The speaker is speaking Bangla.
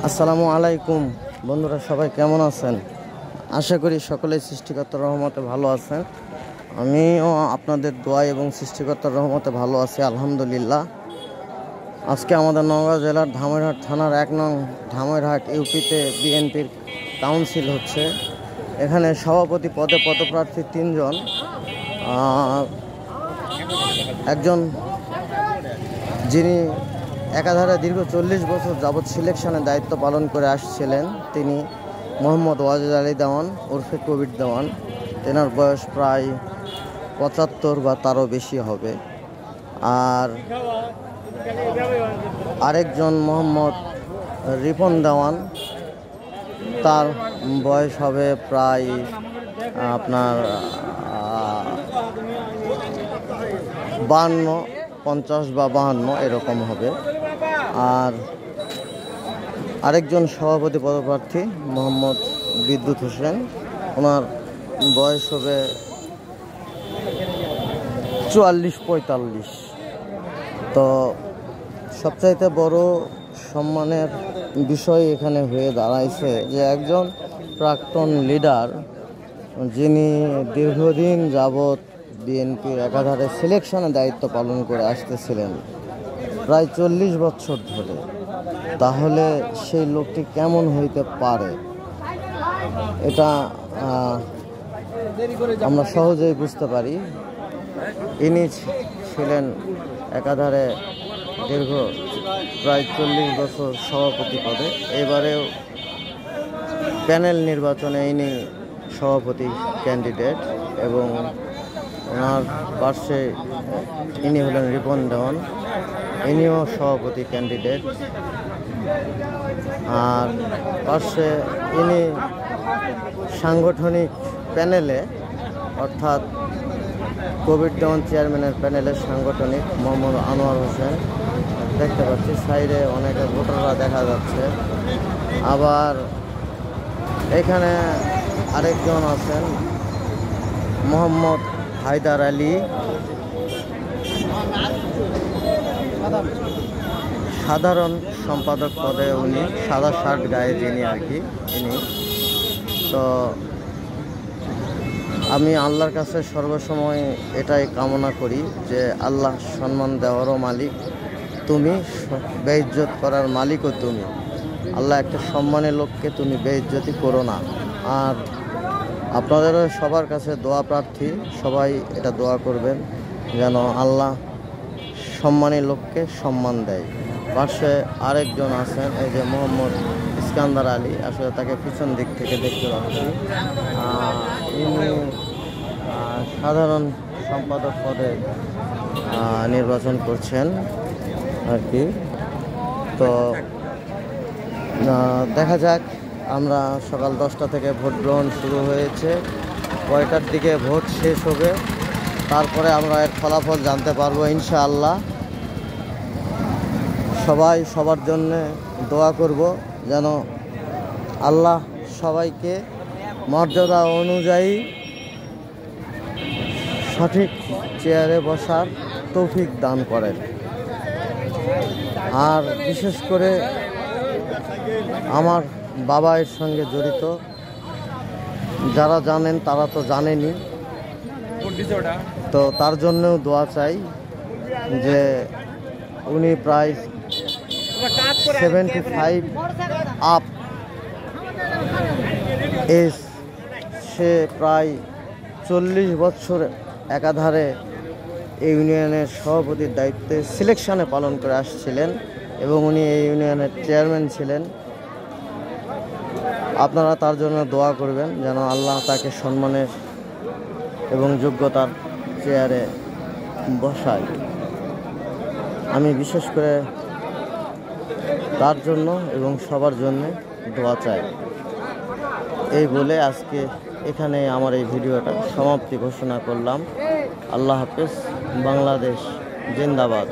আসসালামু আলাইকুম বন্ধুরা, সবাই কেমন আছেন? আশা করি সকলেই সৃষ্টিকর্তার রহমতে ভালো আছেন। আমিও আপনাদের দোয়া এবং সৃষ্টিকর্তার রহমতে ভালো আছি, আলহামদুলিল্লাহ। আজকে আমাদের নওগাঁ জেলার ধামইরহাট থানার ১ নং ধামইরহাট ইউপিতে বিএনপির কাউন্সিল হচ্ছে। এখানে সভাপতি পদে পদপ্রার্থী ৩ জন। একজন যিনি একাধারে দীর্ঘ ৪০ বছর যাবৎ সিলেকশনে দায়িত্ব পালন করে আসছিলেন, তিনি মোহাম্মদ ওয়াজেদ আলী দেওয়ান ওরফে কবির দেওয়ান। তেনার বয়স প্রায় ৭৫ বা তারও বেশি হবে। আর আরেকজন মোহাম্মদ রিপন দেওয়ান, তার বয়স হবে প্রায় আপনার ৫২, ৫০ বা ৫২ এরকম হবে। আর আরেকজন সভাপতি পদপ্রার্থী মোহাম্মদ বিদ্যুৎ হোসেন, ওনার বয়স হবে ৪৪-৪৫। তো সবচাইতে বড় সম্মানের বিষয় এখানে হয়ে দাঁড়াইছে যে একজন প্রাক্তন লিডার, যিনি দীর্ঘদিন যাবৎ বিএনপির একাধারে সিলেকশনে দায়িত্ব পালন করে আসতেছিলেন প্রায় ৪০ বছর ধরে, তাহলে সেই লোকটি কেমন হইতে পারে এটা আমরা সহজেই বুঝতে পারি। ইনি ছিলেন একাধারে দীর্ঘ প্রায় ৪০ বছর সভাপতি পদে। এবারেও প্যানেল নির্বাচনে ইনি সভাপতি ক্যান্ডিডেট এবং ওনার পাশে ইনি হলেন রিপন দেওয়ান, ইনিও সভাপতি ক্যান্ডিডেট। আর পাশে ইনি সাংগঠনিক প্যানেলে, অর্থাৎ কবির দেওয়ান চেয়ারম্যানের প্যানেলে সাংগঠনিক মোহাম্মদ আনোয়ার হোসেন দেখতে পাচ্ছি। সাইডে অনেকে ভোটাররা দেখা যাচ্ছে। আবার এখানে আরেকজন আছেন মোহাম্মদ হায়দার আলী, সাধারণ সম্পাদক পদে উনি, সাদা শার্ট গায়ে যিনি আর কি ইনি। তো আমি আল্লাহর কাছে সর্বসময় এটাই কামনা করি যে আল্লাহ সম্মান দেওয়ারও মালিক তুমি, বেইজ্জত করার মালিকও তুমি। আল্লাহ একটা সম্মানের লোককে তুমি বেইজ্জতি করো না। আর আপনাদেরও সবার কাছে দোয়া প্রার্থী, সবাই এটা দোয়া করবেন যেন আল্লাহ সম্মানী লোককে সম্মান দেয়। পাশে আরেকজন আছেন, এই যে মোহাম্মদ ইস্কান্দার আলী, আসলে তাকে পিছন দিক থেকে দেখতে পাচ্ছি। ইনি সাধারণ সম্পাদক পদে নির্বাচন করছেন আর কি। তো দেখা যাক, আমরা সকাল 10টা থেকে ভোট গ্রহণ শুরু হয়েছে, কয়টার দিকে ভোট শেষ হবে তারপরে আমরা এর ফলাফল জানতে পারবো ইনশাআল্লাহ। সবাই সবার জন্য দোয়া করব যেন আল্লাহ সবাইকে মর্যাদা অনুযায়ী সঠিক চেয়ারে বসার তৌফিক দান করেন। আর বিশেষ করে আমার বাবা এর সঙ্গে জড়িত, যারা জানেন তারা তো জানেনই, তো তার জন্যও দোয়া চাই যে উনি প্রায় 75 আপ এজ, সে প্রায় ৪০ বছর একাধারে এই ইউনিয়নের সভাপতির দায়িত্বে সিলেকশনে পালন করে আসছিলেন এবং উনি এই ইউনিয়নের চেয়ারম্যান ছিলেন। আপনারা তার জন্য দোয়া করবেন যেন আল্লাহ তাকে সম্মানের এবং যোগ্যতার চেয়ারে বসায়। আমি বিশেষ করে তার জন্য এবং সবার জন্য দোয়া চাই। এই বলে আজকে এখানে আমার এই ভিডিওটা সমাপ্তি ঘোষণা করলাম। আল্লাহ হাফেজ। বাংলাদেশ জিন্দাবাদ।